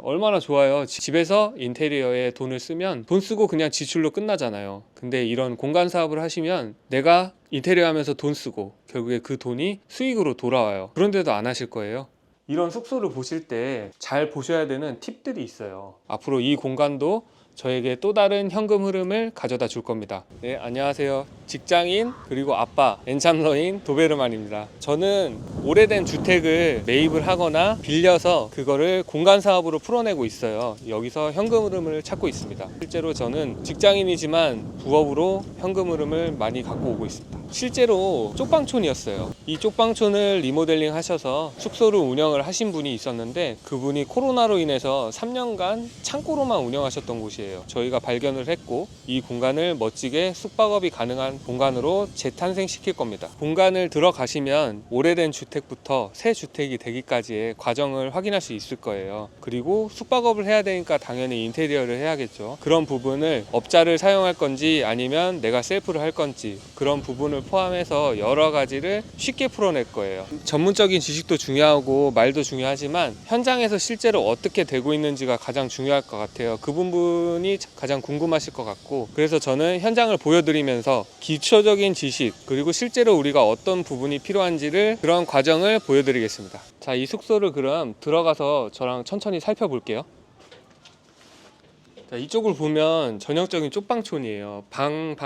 얼마나 좋아요. 집에서 인테리어에 돈을 쓰면 돈 쓰고 그냥 지출로 끝나잖아요. 근데 이런 공간 사업을 하시면 내가 인테리어 하면서 돈 쓰고 결국에 그 돈이 수익으로 돌아와요. 그런데도 안 하실 거예요. 이런 숙소를 보실 때 잘 보셔야 되는 팁들이 있어요. 앞으로 이 공간도 저에게 또 다른 현금 흐름을 가져다 줄 겁니다. 네, 안녕하세요. 직장인 그리고 아빠 엔참러인 도베르만입니다. 저는 오래된 주택을 매입을 하거나 빌려서 그거를 공간 사업으로 풀어내고 있어요. 여기서 현금 흐름을 찾고 있습니다. 실제로 저는 직장인이지만 부업으로 현금 흐름을 많이 갖고 오고 있습니다. 실제로 쪽방촌이었어요. 이 쪽방촌을 리모델링 하셔서 숙소를 운영을 하신 분이 있었는데 그분이 코로나로 인해서 3년간 창고로만 운영하셨던 곳이에요. 저희가 발견을 했고 이 공간을 멋지게 숙박업이 가능한 공간으로 재탄생시킬 겁니다. 공간을 들어가시면 오래된 주택부터 새 주택이 되기까지의 과정을 확인할 수 있을 거예요. 그리고 숙박업을 해야 되니까 당연히 인테리어를 해야겠죠. 그런 부분을 업자를 사용할 건지 아니면 내가 셀프를 할 건지 그런 부분을 포함해서 여러 가지를 쉽게 풀어낼 거예요. 전문적인 지식도 중요하고 말도 중요하지만 현장에서 실제로 어떻게 되고 있는지가 가장 중요할 것 같아요. 그 부분이 가장 궁금하실 것 같고 그래서 저는 현장을 보여드리면서 기초적인 지식 그리고 실제로 우리가 어떤 부분이 필요한지를 그런 과정을 보여드리겠습니다. 자, 이 숙소를 그럼 들어가서 저랑 천천히 살펴볼게요. 자, 이쪽을 보면 전형적인 쪽방촌이에요. 방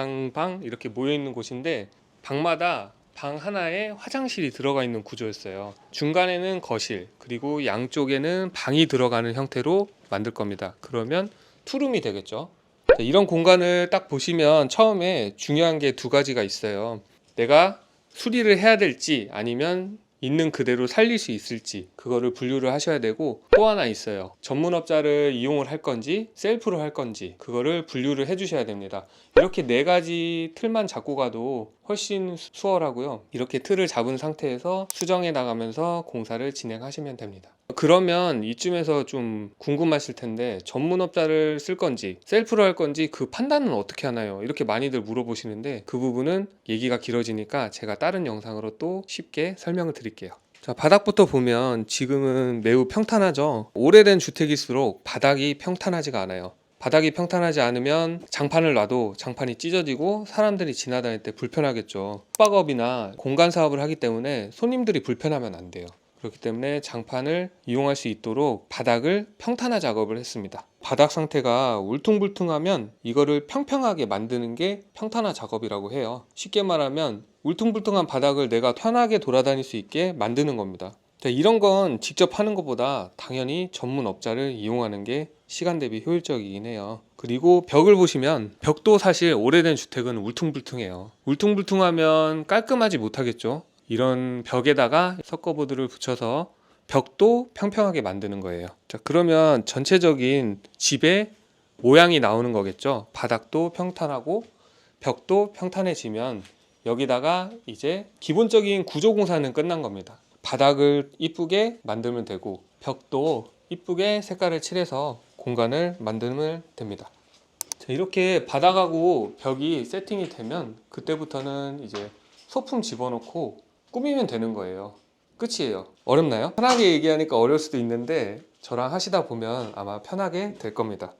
이렇게 모여있는 곳인데 방마다 방 하나에 화장실이 들어가 있는 구조였어요. 중간에는 거실 그리고 양쪽에는 방이 들어가는 형태로 만들 겁니다. 그러면 투룸이 되겠죠. 자, 이런 공간을 딱 보시면 처음에 중요한 게 두 가지가 있어요. 내가 수리를 해야 될지 아니면 있는 그대로 살릴 수 있을지 그거를 분류를 하셔야 되고 또 하나 있어요. 전문업자를 이용을 할 건지 셀프로 할 건지 그거를 분류를 해 주셔야 됩니다. 이렇게 네 가지 틀만 잡고 가도 훨씬 수월하고요. 이렇게 틀을 잡은 상태에서 수정해 나가면서 공사를 진행하시면 됩니다. 그러면 이쯤에서 좀 궁금하실 텐데 전문업자를 쓸 건지 셀프로 할 건지 그 판단은 어떻게 하나요? 이렇게 많이들 물어보시는데 그 부분은 얘기가 길어지니까 제가 다른 영상으로 또 쉽게 설명을 드릴게요. 자, 바닥부터 보면 지금은 매우 평탄하죠. 오래된 주택일수록 바닥이 평탄하지가 않아요. 바닥이 평탄하지 않으면 장판을 놔도 장판이 찢어지고 사람들이 지나다닐 때 불편하겠죠. 숙박업이나 공간 사업을 하기 때문에 손님들이 불편하면 안 돼요. 그렇기 때문에 장판을 이용할 수 있도록 바닥을 평탄화 작업을 했습니다. 바닥 상태가 울퉁불퉁하면 이거를 평평하게 만드는 게 평탄화 작업이라고 해요. 쉽게 말하면 울퉁불퉁한 바닥을 내가 편하게 돌아다닐 수 있게 만드는 겁니다. 자, 이런 건 직접 하는 것보다 당연히 전문업자를 이용하는 게 시간 대비 효율적이긴 해요. 그리고 벽을 보시면 벽도 사실 오래된 주택은 울퉁불퉁해요. 울퉁불퉁하면 깔끔하지 못하겠죠. 이런 벽에다가 석고보드를 붙여서 벽도 평평하게 만드는 거예요. 자, 그러면 전체적인 집의 모양이 나오는 거겠죠. 바닥도 평탄하고 벽도 평탄해지면 여기다가 이제 기본적인 구조 공사는 끝난 겁니다. 바닥을 이쁘게 만들면 되고 벽도 이쁘게 색깔을 칠해서 공간을 만들면 됩니다. 자, 이렇게 바닥하고 벽이 세팅이 되면 그때부터는 이제 소품 집어넣고 꾸미면 되는 거예요. 끝이에요. 어렵나요? 편하게 얘기하니까 어려울 수도 있는데 저랑 하시다 보면 아마 편하게 될 겁니다.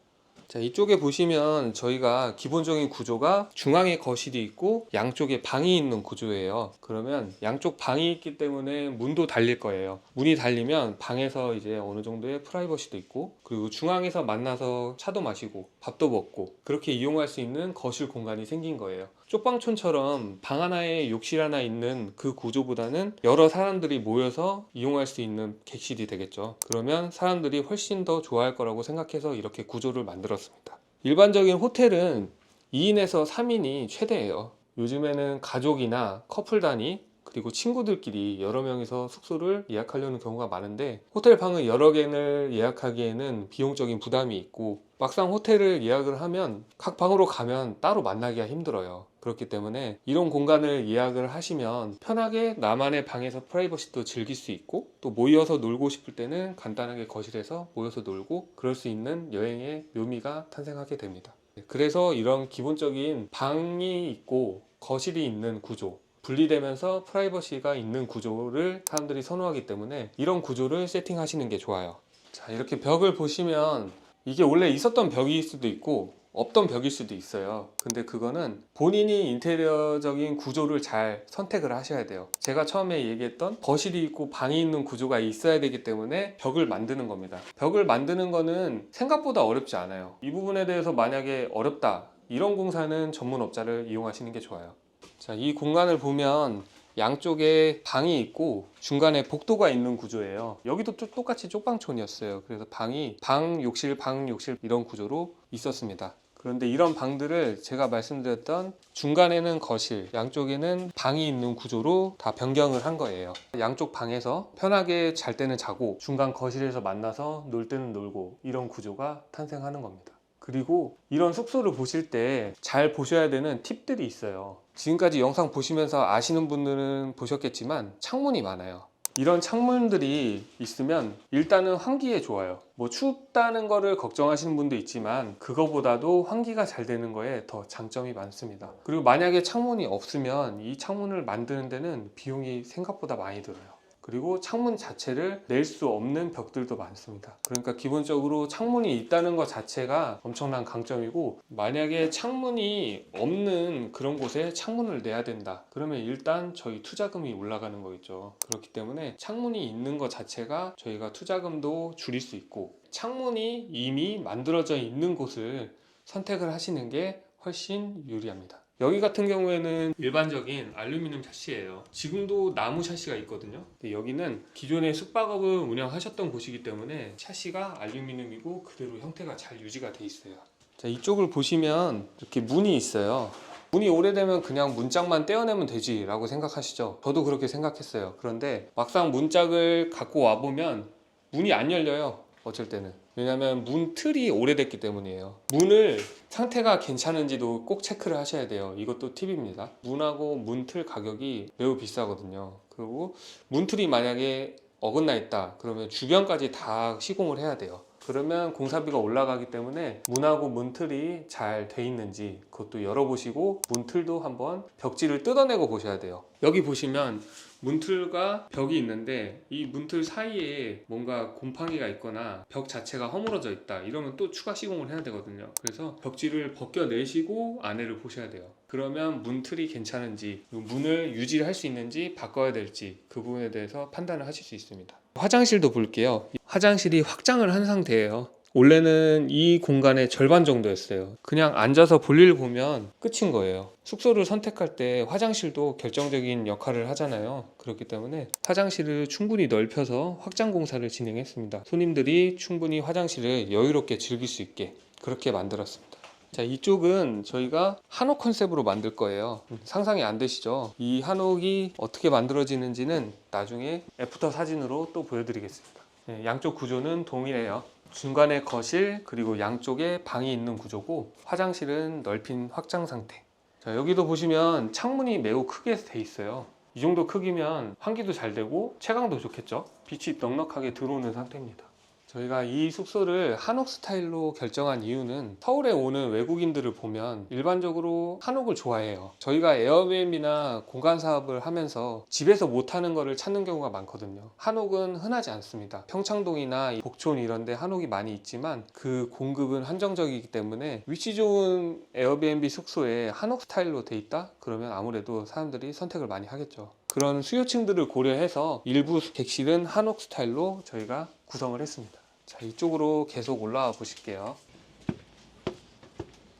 자, 이쪽에 보시면 저희가 기본적인 구조가 중앙에 거실이 있고 양쪽에 방이 있는 구조예요. 그러면 양쪽 방이 있기 때문에 문도 달릴 거예요. 문이 달리면 방에서 이제 어느 정도의 프라이버시도 있고 그리고 중앙에서 만나서 차도 마시고 밥도 먹고 그렇게 이용할 수 있는 거실 공간이 생긴 거예요. 쪽방촌처럼 방 하나에 욕실 하나 있는 그 구조보다는 여러 사람들이 모여서 이용할 수 있는 객실이 되겠죠. 그러면 사람들이 훨씬 더 좋아할 거라고 생각해서 이렇게 구조를 만들었습니다. 일반적인 호텔은 2인에서 3인이 최대예요. 요즘에는 가족이나 커플 단위 그리고 친구들끼리 여러 명이서 숙소를 예약하려는 경우가 많은데 호텔 방을 여러 개를 예약하기에는 비용적인 부담이 있고 막상 호텔을 예약을 하면 각 방으로 가면 따로 만나기가 힘들어요. 그렇기 때문에 이런 공간을 예약을 하시면 편하게 나만의 방에서 프라이버시도 즐길 수 있고 또 모여서 놀고 싶을 때는 간단하게 거실에서 모여서 놀고 그럴 수 있는 여행의 묘미가 탄생하게 됩니다. 그래서 이런 기본적인 방이 있고 거실이 있는 구조 분리되면서 프라이버시가 있는 구조를 사람들이 선호하기 때문에 이런 구조를 세팅하시는 게 좋아요. 자, 이렇게 벽을 보시면 이게 원래 있었던 벽일 수도 있고 없던 벽일 수도 있어요. 근데 그거는 본인이 인테리어적인 구조를 잘 선택을 하셔야 돼요. 제가 처음에 얘기했던 거실이 있고 방이 있는 구조가 있어야 되기 때문에 벽을 만드는 겁니다. 벽을 만드는 거는 생각보다 어렵지 않아요. 이 부분에 대해서 만약에 어렵다, 이런 공사는 전문업자를 이용하시는 게 좋아요. 자, 이 공간을 보면 양쪽에 방이 있고 중간에 복도가 있는 구조예요. 여기도 똑같이 쪽방촌이었어요. 그래서 방이 방, 욕실, 방, 욕실 이런 구조로 있었습니다. 그런데 이런 방들을 제가 말씀드렸던 중간에는 거실, 양쪽에는 방이 있는 구조로 다 변경을 한 거예요. 양쪽 방에서 편하게 잘 때는 자고 중간 거실에서 만나서 놀 때는 놀고 이런 구조가 탄생하는 겁니다. 그리고 이런 숙소를 보실 때 잘 보셔야 되는 팁들이 있어요. 지금까지 영상 보시면서 아시는 분들은 보셨겠지만 창문이 많아요. 이런 창문들이 있으면 일단은 환기에 좋아요. 뭐 춥다는 거를 걱정하시는 분도 있지만 그거보다도 환기가 잘 되는 거에 더 장점이 많습니다. 그리고 만약에 창문이 없으면 이 창문을 만드는 데는 비용이 생각보다 많이 들어요. 그리고 창문 자체를 낼 수 없는 벽들도 많습니다. 그러니까 기본적으로 창문이 있다는 것 자체가 엄청난 강점이고, 만약에 창문이 없는 그런 곳에 창문을 내야 된다 그러면 일단 저희 투자금이 올라가는 거겠죠. 그렇기 때문에 창문이 있는 것 자체가 저희가 투자금도 줄일 수 있고, 창문이 이미 만들어져 있는 곳을 선택을 하시는 게 훨씬 유리합니다. 여기 같은 경우에는 일반적인 알루미늄 샤시예요. 지금도 나무 샤시가 있거든요. 근데 여기는 기존에 숙박업을 운영하셨던 곳이기 때문에 샤시가 알루미늄이고 그대로 형태가 잘 유지가 돼 있어요. 자, 이쪽을 보시면 이렇게 문이 있어요. 문이 오래되면 그냥 문짝만 떼어내면 되지 라고 생각하시죠. 저도 그렇게 생각했어요. 그런데 막상 문짝을 갖고 와보면 문이 안 열려요. 어쩔 때는. 왜냐면 문 틀이 오래됐기 때문이에요. 문을 상태가 괜찮은지도 꼭 체크를 하셔야 돼요. 이것도 팁입니다. 문하고 문틀 가격이 매우 비싸거든요. 그리고 문틀이 만약에 어긋나 있다 그러면 주변까지 다 시공을 해야 돼요. 그러면 공사비가 올라가기 때문에 문하고 문틀이 잘 돼 있는지 그것도 열어보시고 문틀도 한번 벽지를 뜯어내고 보셔야 돼요. 여기 보시면 문틀과 벽이 있는데 이 문틀 사이에 뭔가 곰팡이가 있거나 벽 자체가 허물어져 있다 이러면 또 추가 시공을 해야 되거든요. 그래서 벽지를 벗겨내시고 안에를 보셔야 돼요. 그러면 문틀이 괜찮은지, 문을 유지할 수 있는지 바꿔야 될지 그 부분에 대해서 판단을 하실 수 있습니다. 화장실도 볼게요. 화장실이 확장을 한 상태예요. 원래는 이 공간의 절반 정도였어요. 그냥 앉아서 볼일 보면 끝인 거예요. 숙소를 선택할 때 화장실도 결정적인 역할을 하잖아요. 그렇기 때문에 화장실을 충분히 넓혀서 확장 공사를 진행했습니다. 손님들이 충분히 화장실을 여유롭게 즐길 수 있게 그렇게 만들었습니다. 자, 이쪽은 저희가 한옥 컨셉으로 만들 거예요. 상상이 안 되시죠? 이 한옥이 어떻게 만들어지는지는 나중에 애프터 사진으로 또 보여드리겠습니다. 네, 양쪽 구조는 동일해요. 중간에 거실 그리고 양쪽에 방이 있는 구조고 화장실은 넓힌 확장 상태. 자, 여기도 보시면 창문이 매우 크게 돼 있어요. 이 정도 크기면 환기도 잘 되고 채광도 좋겠죠. 빛이 넉넉하게 들어오는 상태입니다. 저희가 이 숙소를 한옥 스타일로 결정한 이유는 서울에 오는 외국인들을 보면 일반적으로 한옥을 좋아해요. 저희가 에어비앤비나 공간 사업을 하면서 집에서 못하는 거를 찾는 경우가 많거든요. 한옥은 흔하지 않습니다. 평창동이나 복촌 이런 데 한옥이 많이 있지만 그 공급은 한정적이기 때문에 위치 좋은 에어비앤비 숙소에 한옥 스타일로 돼 있다? 그러면 아무래도 사람들이 선택을 많이 하겠죠. 그런 수요층들을 고려해서 일부 객실은 한옥 스타일로 저희가 구성을 했습니다. 자, 이쪽으로 계속 올라와 보실게요.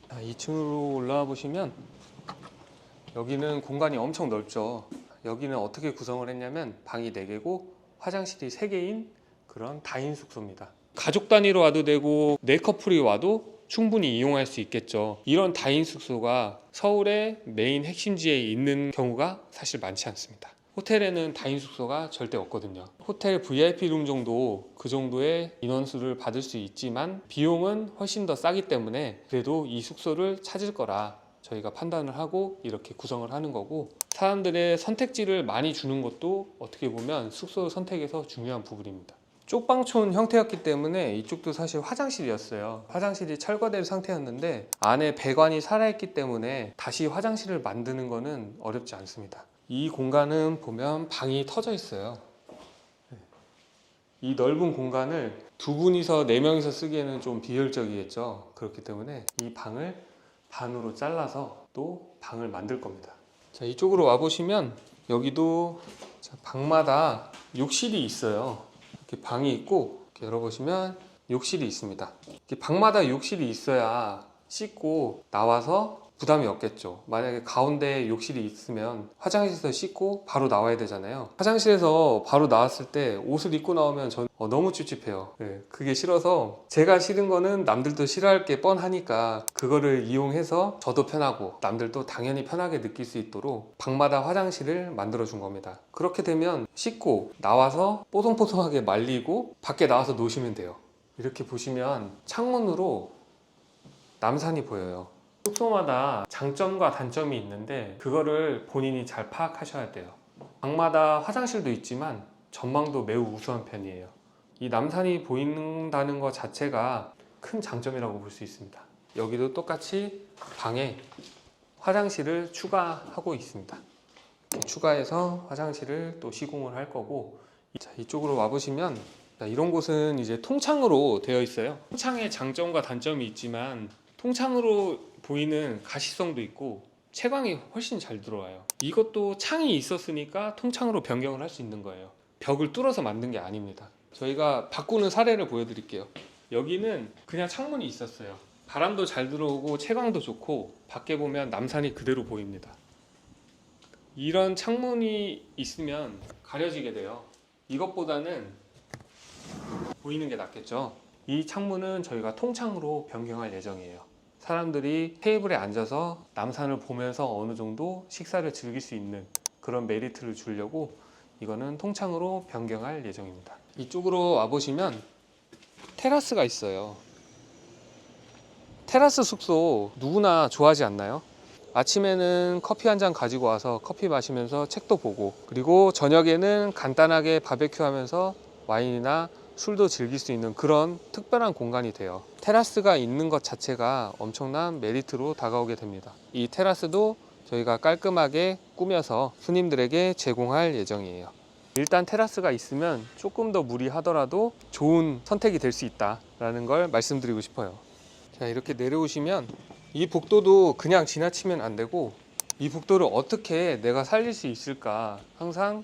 2층으로 올라와 보시면 여기는 공간이 엄청 넓죠. 여기는 어떻게 구성을 했냐면 방이 4개고 화장실이 3개인 그런 다인 숙소입니다. 가족 단위로 와도 되고 4커플이 와도 충분히 이용할 수 있겠죠. 이런 다인 숙소가 서울의 메인 핵심지에 있는 경우가 사실 많지 않습니다. 호텔에는 다인 숙소가 절대 없거든요. 호텔 VIP 룸 정도 그 정도의 인원수를 받을 수 있지만 비용은 훨씬 더 싸기 때문에 그래도 이 숙소를 찾을 거라 저희가 판단을 하고 이렇게 구성을 하는 거고, 사람들의 선택지를 많이 주는 것도 어떻게 보면 숙소 선택에서 중요한 부분입니다. 쪽방촌 형태였기 때문에 이쪽도 사실 화장실이었어요. 화장실이 철거된 상태였는데 안에 배관이 살아있기 때문에 다시 화장실을 만드는 거는 어렵지 않습니다. 이 공간은 보면 방이 터져 있어요. 이 넓은 공간을 두 분이서 네 명이서 쓰기에는 좀 비효율적이겠죠. 그렇기 때문에 이 방을 반으로 잘라서 또 방을 만들 겁니다. 자, 이쪽으로 와 보시면 여기도 방마다 욕실이 있어요. 이렇게 방이 있고 이렇게 열어보시면 욕실이 있습니다. 이렇게 방마다 욕실이 있어야 씻고 나와서 부담이 없겠죠. 만약에 가운데에 욕실이 있으면 화장실에서 씻고 바로 나와야 되잖아요. 화장실에서 바로 나왔을 때 옷을 입고 나오면 전 너무 찝찝해요. 네, 그게 싫어서 제가 싫은 거는 남들도 싫어할 게 뻔하니까 그거를 이용해서 저도 편하고 남들도 당연히 편하게 느낄 수 있도록 방마다 화장실을 만들어 준 겁니다. 그렇게 되면 씻고 나와서 뽀송뽀송하게 말리고 밖에 나와서 놓으시면 돼요. 이렇게 보시면 창문으로 남산이 보여요. 숙소마다 장점과 단점이 있는데 그거를 본인이 잘 파악하셔야 돼요. 방마다 화장실도 있지만 전망도 매우 우수한 편이에요. 이 남산이 보인다는 것 자체가 큰 장점이라고 볼 수 있습니다. 여기도 똑같이 방에 화장실을 추가하고 있습니다. 추가해서 화장실을 또 시공을 할 거고, 자, 이쪽으로 와보시면 이런 곳은 이제 통창으로 되어 있어요. 통창의 장점과 단점이 있지만 통창으로 보이는 가시성도 있고 채광이 훨씬 잘 들어와요. 이것도 창이 있었으니까 통창으로 변경을 할 수 있는 거예요. 벽을 뚫어서 만든 게 아닙니다. 저희가 바꾸는 사례를 보여드릴게요. 여기는 그냥 창문이 있었어요. 바람도 잘 들어오고 채광도 좋고 밖에 보면 남산이 그대로 보입니다. 이런 창문이 있으면 가려지게 돼요. 이것보다는 보이는 게 낫겠죠. 이 창문은 저희가 통창으로 변경할 예정이에요. 사람들이 테이블에 앉아서 남산을 보면서 어느 정도 식사를 즐길 수 있는 그런 메리트를 주려고 이거는 통창으로 변경할 예정입니다. 이쪽으로 와보시면 테라스가 있어요. 테라스 숙소 누구나 좋아하지 않나요? 아침에는 커피 한 잔 가지고 와서 커피 마시면서 책도 보고, 그리고 저녁에는 간단하게 바베큐 하면서 와인이나 술도 즐길 수 있는 그런 특별한 공간이 돼요. 테라스가 있는 것 자체가 엄청난 메리트로 다가오게 됩니다. 이 테라스도 저희가 깔끔하게 꾸며서 손님들에게 제공할 예정이에요. 일단 테라스가 있으면 조금 더 무리하더라도 좋은 선택이 될 수 있다는 걸 말씀드리고 싶어요. 자, 이렇게 내려오시면 이 복도도 그냥 지나치면 안 되고, 이 복도를 어떻게 내가 살릴 수 있을까 항상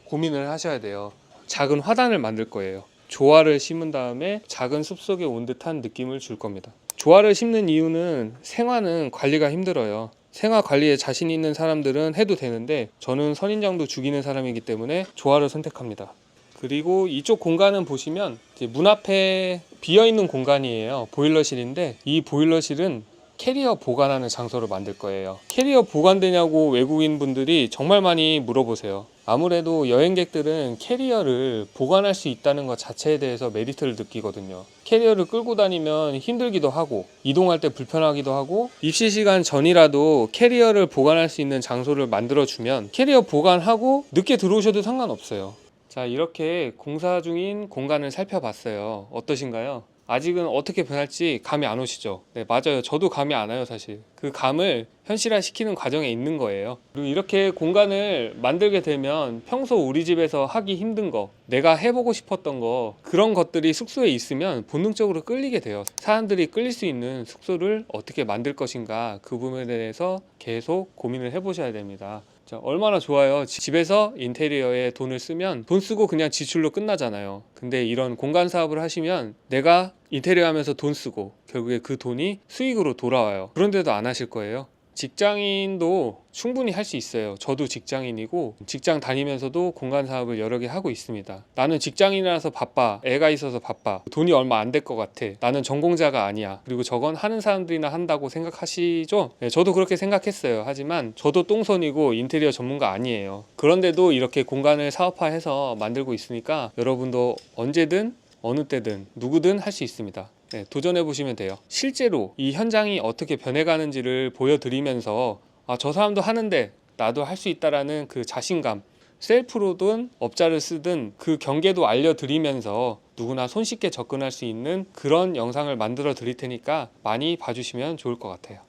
고민을 하셔야 돼요. 작은 화단을 만들 거예요. 조화를 심은 다음에 작은 숲속에 온 듯한 느낌을 줄 겁니다. 조화를 심는 이유는 생화는 관리가 힘들어요. 생화 관리에 자신 있는 사람들은 해도 되는데 저는 선인장도 죽이는 사람이기 때문에 조화를 선택합니다. 그리고 이쪽 공간은 보시면 이제 문 앞에 비어있는 공간이에요. 보일러실인데 이 보일러실은 캐리어 보관하는 장소로 만들 거예요. 캐리어 보관되냐고 외국인 분들이 정말 많이 물어보세요. 아무래도 여행객들은 캐리어를 보관할 수 있다는 것 자체에 대해서 메리트를 느끼거든요. 캐리어를 끌고 다니면 힘들기도 하고 이동할 때 불편하기도 하고, 입시 시간 전이라도 캐리어를 보관할 수 있는 장소를 만들어주면 캐리어 보관하고 늦게 들어오셔도 상관없어요. 자, 이렇게 공사 중인 공간을 살펴봤어요. 어떠신가요? 아직은 어떻게 변할지 감이 안 오시죠? 네, 맞아요. 저도 감이 안 와요, 사실. 그 감을 현실화시키는 과정에 있는 거예요. 그리고 이렇게 공간을 만들게 되면 평소 우리 집에서 하기 힘든 거, 내가 해보고 싶었던 거, 그런 것들이 숙소에 있으면 본능적으로 끌리게 돼요. 사람들이 끌릴 수 있는 숙소를 어떻게 만들 것인가, 그 부분에 대해서 계속 고민을 해보셔야 됩니다. 자, 얼마나 좋아요. 집에서 인테리어에 돈을 쓰면 돈 쓰고 그냥 지출로 끝나잖아요. 근데 이런 공간 사업을 하시면 내가 인테리어 하면서 돈 쓰고 결국에 그 돈이 수익으로 돌아와요. 그런데도 안 하실 거예요. 직장인도 충분히 할 수 있어요. 저도 직장인이고 직장 다니면서도 공간 사업을 여러 개 하고 있습니다. 나는 직장인이라서 바빠, 애가 있어서 바빠, 돈이 얼마 안 될 것 같아, 나는 전공자가 아니야, 그리고 저건 하는 사람들이나 한다고 생각하시죠? 네, 저도 그렇게 생각했어요. 하지만 저도 똥손이고 인테리어 전문가 아니에요. 그런데도 이렇게 공간을 사업화해서 만들고 있으니까 여러분도 언제든 어느 때든 누구든 할 수 있습니다. 네, 도전해 보시면 돼요. 실제로 이 현장이 어떻게 변해가는지를 보여드리면서 저 사람도 하는데 나도 할 수 있다라는 그 자신감, 셀프로든 업자를 쓰든 그 경계도 알려드리면서 누구나 손쉽게 접근할 수 있는 그런 영상을 만들어 드릴 테니까 많이 봐주시면 좋을 것 같아요.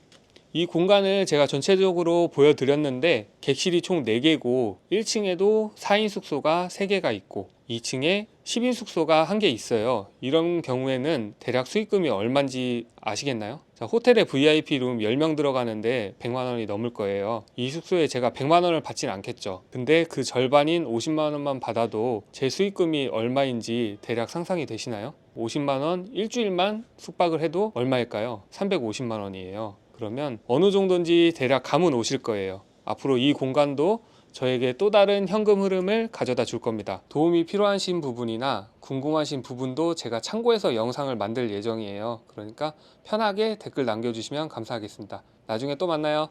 이 공간을 제가 전체적으로 보여드렸는데 객실이 총 4개고 1층에도 4인 숙소가 3개가 있고 2층에 10인 숙소가 한 개 있어요. 이런 경우에는 대략 수익금이 얼마인지 아시겠나요? 자, 호텔에 VIP 룸 10명 들어가는데 100만 원이 넘을 거예요. 이 숙소에 제가 100만 원을 받진 않겠죠. 근데 그 절반인 50만 원만 받아도 제 수익금이 얼마인지 대략 상상이 되시나요? 50만 원 일주일만 숙박을 해도 얼마일까요? 350만 원이에요. 그러면 어느 정도인지 대략 감은 오실 거예요. 앞으로 이 공간도 저에게 또 다른 현금 흐름을 가져다 줄 겁니다. 도움이 필요하신 부분이나 궁금하신 부분도 제가 참고해서 영상을 만들 예정이에요. 그러니까 편하게 댓글 남겨주시면 감사하겠습니다. 나중에 또 만나요.